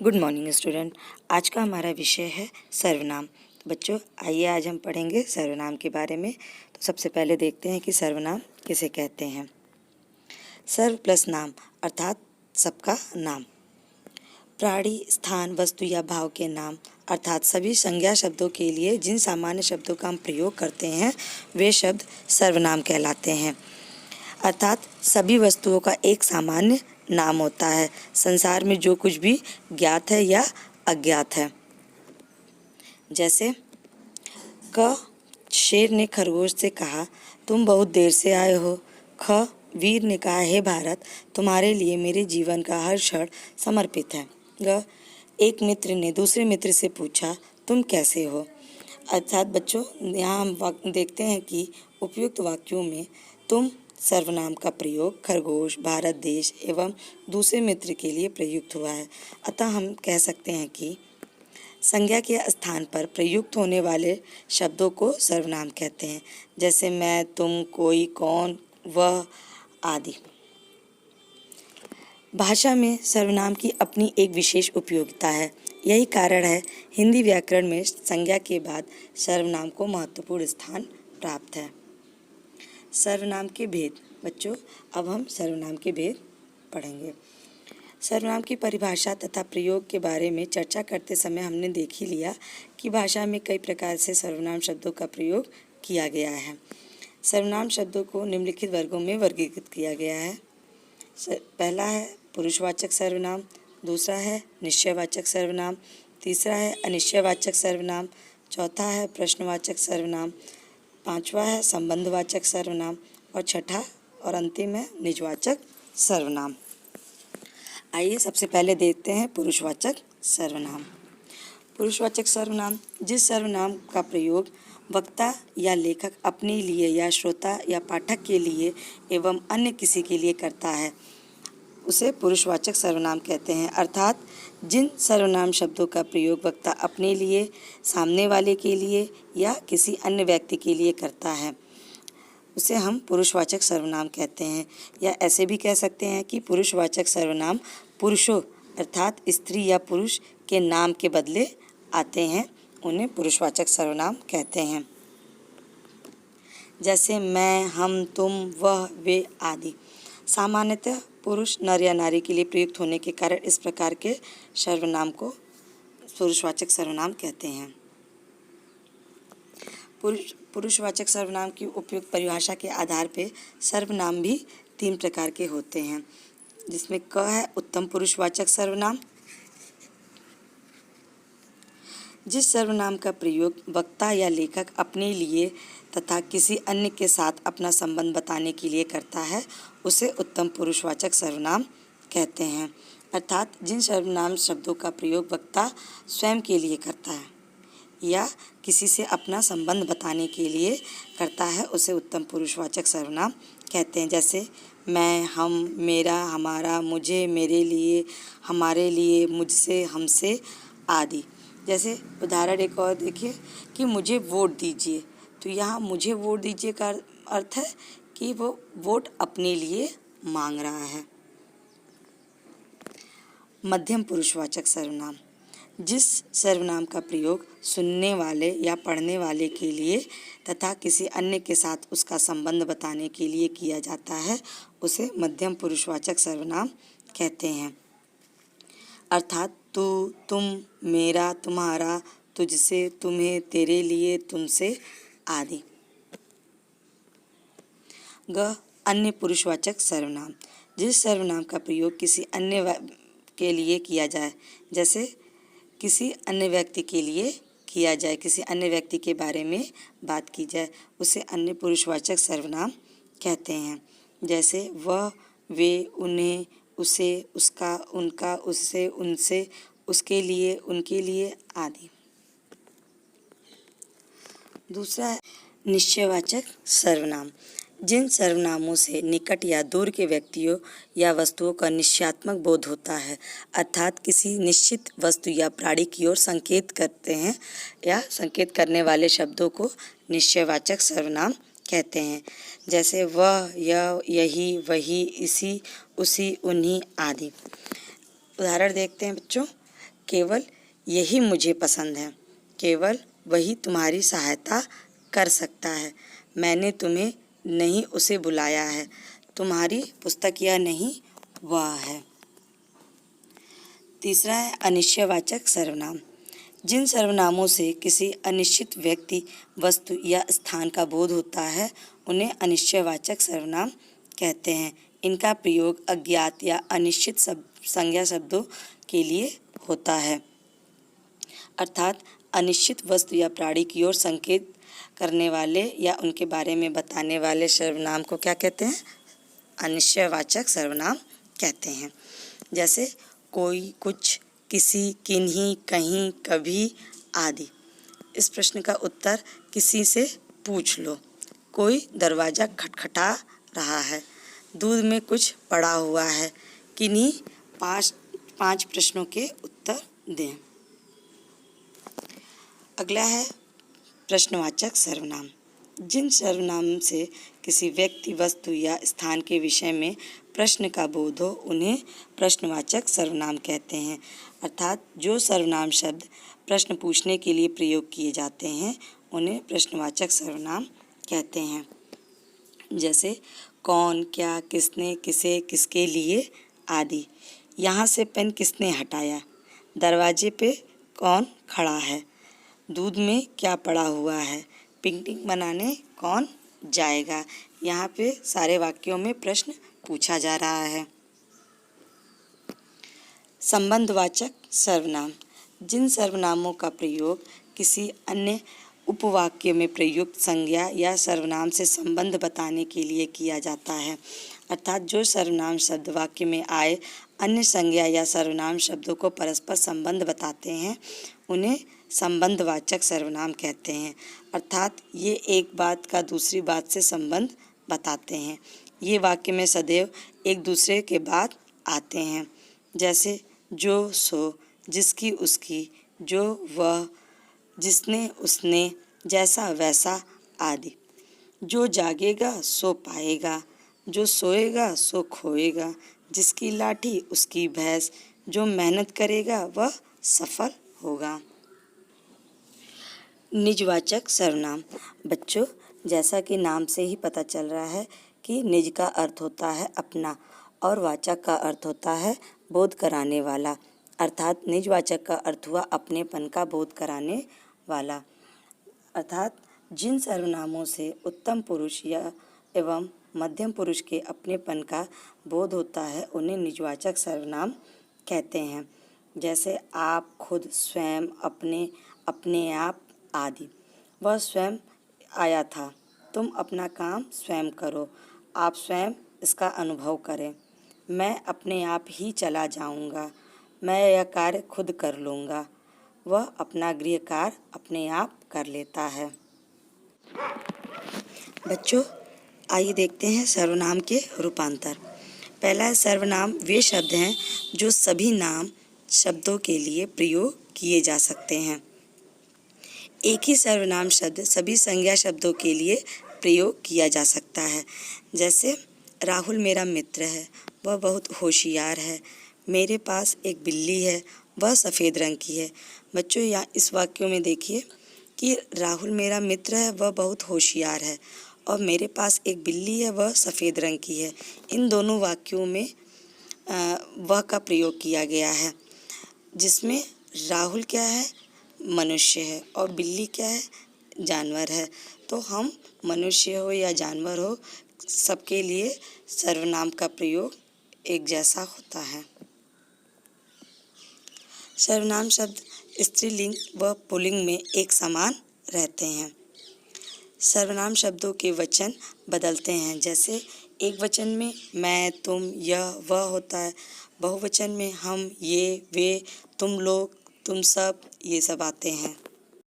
Good morning student. आज का हमारा विषय है सर्वनाम। तो बच्चों आइए आज हम पढ़ेंगे सर्वनाम के बारे में। तो सबसे पहले देखते हैं कि सर्वनाम किसे कहते हैं। सर्व प्लस नाम अर्थात सबका नाम। प्राणी, स्थान, वस्तु या भाव के नाम अर्थात सभी संज्ञा शब्दों के लिए जिन सामान्य शब्दों का हम प्रयोग करते हैं वे शब्द सर्वनाम कहलाते हैं। अर्थात सभी वस्तुओं का एक सामान्य नाम होता है। संसार में जो कुछ भी ज्ञात है या अज्ञात है। जैसे क, शेर ने खरगोश से कहा तुम बहुत देर से आए हो। ख, वीर ने कहा हे भारत, तुम्हारे लिए मेरे जीवन का हर क्षण समर्पित है। ग, एक मित्र ने दूसरे मित्र से पूछा तुम कैसे हो। अर्थात बच्चों यहाँ हम देखते हैं कि उपयुक्त वाक्यों में तुम सर्वनाम का प्रयोग खरगोश, भारत देश एवं दूसरे मित्र के लिए प्रयुक्त हुआ है। अतः हम कह सकते हैं कि संज्ञा के स्थान पर प्रयुक्त होने वाले शब्दों को सर्वनाम कहते हैं। जैसे मैं, तुम, कोई, कौन, वह आदि। भाषा में सर्वनाम की अपनी एक विशेष उपयोगिता है। यही कारण है हिंदी व्याकरण में संज्ञा के बाद सर्वनाम को महत्वपूर्ण स्थान प्राप्त है। सर्वनाम के भेद। बच्चों अब हम सर्वनाम के भेद पढ़ेंगे। सर्वनाम की परिभाषा तथा प्रयोग के बारे में चर्चा करते समय हमने देख ही लिया कि भाषा में कई प्रकार से सर्वनाम शब्दों का प्रयोग किया गया है। सर्वनाम शब्दों को निम्नलिखित वर्गों में वर्गीकृत किया गया है। पहला है पुरुषवाचक सर्वनाम, दूसरा है निश्चयवाचक सर्वनाम, तीसरा है अनिश्चयवाचक सर्वनाम, चौथा है प्रश्नवाचक सर्वनाम, पांचवा है संबंधवाचक सर्वनाम और छठा और अंतिम है निजवाचक सर्वनाम। आइए सबसे पहले देखते हैं पुरुषवाचक सर्वनाम। पुरुषवाचक सर्वनाम जिस सर्वनाम का प्रयोग वक्ता या लेखक अपने लिए या श्रोता या पाठक के लिए एवं अन्य किसी के लिए करता है उसे पुरुषवाचक सर्वनाम कहते हैं। अर्थात जिन सर्वनाम शब्दों का प्रयोग वक्ता अपने लिए, सामने वाले के लिए या किसी अन्य व्यक्ति के लिए करता है उसे हम पुरुषवाचक सर्वनाम कहते हैं। या ऐसे भी कह सकते हैं कि पुरुषवाचक सर्वनाम पुरुषों अर्थात स्त्री या पुरुष के नाम के बदले आते हैं, उन्हें पुरुषवाचक सर्वनाम कहते हैं। जैसे मैं, हम, तुम, वह, वे आदि। सामान्यतः पुरुष नर या नारी के लिए प्रयुक्त होने के कारण इस प्रकार के सर्वनाम को पुरुषवाचक सर्वनाम कहते हैं। पुरुषवाचक सर्वनाम की उपयुक्त परिभाषा के आधार पर सर्वनाम भी तीन प्रकार के होते हैं, जिसमें क है उत्तम पुरुषवाचक सर्वनाम। जिस सर्वनाम का प्रयोग वक्ता या लेखक अपने लिए तथा किसी अन्य के साथ अपना संबंध बताने के लिए करता है उसे उत्तम पुरुषवाचक सर्वनाम कहते हैं। अर्थात जिन सर्वनाम शब्दों का प्रयोग वक्ता स्वयं के लिए करता है या किसी से अपना संबंध बताने के लिए करता है उसे उत्तम पुरुषवाचक सर्वनाम कहते हैं। जैसे मैं, हम, मेरा, हमारा, मुझे, मेरे लिए, हमारे लिए, मुझसे, हमसे आदि। जैसे उदाहरण एक और देखिए कि मुझे वोट दीजिए। तो यहाँ मुझे वोट दीजिए का अर्थ है कि वो वोट अपने लिए मांग रहा है। मध्यम पुरुषवाचक सर्वनाम जिस सर्वनाम का प्रयोग सुनने वाले या पढ़ने वाले के लिए तथा किसी अन्य के साथ उसका संबंध बताने के लिए किया जाता है उसे मध्यम पुरुषवाचक सर्वनाम कहते हैं। अर्थात तू, तुम, मेरा, तुम्हारा, तुझसे, तुम्हें, तेरे लिए, तुमसे आदि। ग अन्य पुरुषवाचक सर्वनाम जिस सर्वनाम का प्रयोग किसी अन्य के लिए किया जाए, जैसे किसी अन्य व्यक्ति के लिए किया जाए, किसी अन्य व्यक्ति के बारे में बात की जाए उसे अन्य पुरुषवाचक सर्वनाम कहते हैं। जैसे वह, वे, उन्हें, उसे, उसका, उनका, उससे, उनसे, उसके लिए, उनके लिए आदि। दूसरा है निश्चयवाचक सर्वनाम जिन सर्वनामों से निकट या दूर के व्यक्तियों या वस्तुओं का निश्चयात्मक बोध होता है, अर्थात किसी निश्चित वस्तु या प्राणी की ओर संकेत करते हैं या संकेत करने वाले शब्दों को निश्चयवाचक सर्वनाम कहते हैं। जैसे वह, यह, यही, वही, इसी, उसी, उन्हीं आदि। उदाहरण देखते हैं बच्चों केवल यही मुझे पसंद है, केवल वही तुम्हारी सहायता कर सकता है। मैंने तुम्हें नहीं उसे बुलाया है, तुम्हारी पुस्तक यह नहीं वह है। तीसरा है अनिश्चयवाचक सर्वनाम। जिन सर्वनामों से किसी अनिश्चित व्यक्ति, वस्तु या स्थान का बोध होता है उन्हें अनिश्चयवाचक सर्वनाम कहते हैं। इनका प्रयोग अज्ञात या अनिश्चित संज्ञा शब्दों के लिए होता है, अर्थात अनिश्चित वस्तु या प्राणी की ओर संकेत करने वाले या उनके बारे में बताने वाले सर्वनाम को क्या कहते हैं? अनिश्चयवाचक सर्वनाम कहते हैं। जैसे कोई, कुछ, किसी, किन्हीं, कहीं, कभी आदि। इस प्रश्न का उत्तर किसी से पूछ लो। कोई दरवाज़ा खटखटा रहा है, दूध में कुछ पड़ा हुआ है। किन्हीं पाँच प्रश्नों के उत्तर दें। अगला है प्रश्नवाचक सर्वनाम। जिन सर्वनाम से किसी व्यक्ति, वस्तु या स्थान के विषय में प्रश्न का बोध हो उन्हें प्रश्नवाचक सर्वनाम कहते हैं, अर्थात जो सर्वनाम शब्द प्रश्न पूछने के लिए प्रयोग किए जाते हैं उन्हें प्रश्नवाचक सर्वनाम कहते हैं। जैसे कौन, क्या, किसने, किसे, किसके लिए आदि। यहाँ से पेन किसने हटाया? दरवाजे पे कौन खड़ा है? दूध में क्या पड़ा हुआ है? पिकनिक मनाने कौन जाएगा? यहाँ पे सारे वाक्यों में प्रश्न पूछा जा रहा है। संबंधवाचक सर्वनाम। जिन सर्वनामों का प्रयोग किसी अन्य उपवाक्य में प्रयुक्त संज्ञा या सर्वनाम से संबंध बताने के लिए किया जाता है, अर्थात जो सर्वनाम शब्द वाक्य में आए अन्य संज्ञा या सर्वनाम शब्दों को परस्पर संबंध बताते हैं उन्हें संबंधवाचक सर्वनाम कहते हैं, अर्थात ये एक बात का दूसरी बात से संबंध बताते हैं। ये वाक्य में सदैव एक दूसरे के बाद आते हैं। जैसे जो, सो, जिसकी, उसकी, जो, वह, जिसने, उसने, जैसा, वैसा आदि। जो जागेगा सो पाएगा, जो सोएगा सो खोएगा, जिसकी लाठी उसकी भैंस, जो मेहनत करेगा वह सफल होगा। निजवाचक सर्वनाम। बच्चों, जैसा कि नाम से ही पता चल रहा है कि निज का अर्थ होता है अपना और वाचक का अर्थ होता है बोध कराने वाला, अर्थात निजवाचक का अर्थ हुआ अपनेपन का बोध कराने वाला। अर्थात जिन सर्वनामों से उत्तम पुरुष या एवं मध्यम पुरुष के अपनेपन का बोध होता है उन्हें निजवाचक सर्वनाम कहते हैं। जैसे आप, खुद, स्वयं, अपने, अपने आप आदि। वह स्वयं आया था, तुम अपना काम स्वयं करो, आप स्वयं इसका अनुभव करें। मैं अपने आप ही चला जाऊंगा, मैं यह कार्य खुद कर लूँगा। वह अपना गृह कार्य अपने आप कर लेता है। बच्चों, आइए देखते हैं सर्वनाम के रूपांतर। पहला है सर्वनाम वे शब्द हैं जो सभी नाम शब्दों के लिए प्रयोग किए जा सकते हैं। एक ही सर्वनाम शब्द सभी संज्ञा शब्दों के लिए प्रयोग किया जा सकता है। जैसे राहुल मेरा मित्र है, वह बहुत होशियार है। मेरे पास एक बिल्ली है, वह सफ़ेद रंग की है। बच्चों, यहाँ इस वाक्यों में देखिए कि राहुल मेरा मित्र है, वह बहुत होशियार है, और मेरे पास एक बिल्ली है, वह सफ़ेद रंग की है। इन दोनों वाक्यों में वह का प्रयोग किया गया है, जिसमें राहुल क्या है? मनुष्य है, और बिल्ली क्या है? जानवर है। तो हम मनुष्य हो या जानवर हो, सबके लिए सर्वनाम का प्रयोग एक जैसा होता है। सर्वनाम शब्द स्त्रीलिंग व पुल्लिंग में एक समान रहते हैं। सर्वनाम शब्दों के वचन बदलते हैं। जैसे एक वचन में मैं, तुम, यह, वह होता है। बहुवचन में हम, ये, वे, तुम लोग, तुम सब, ये सब आते हैं।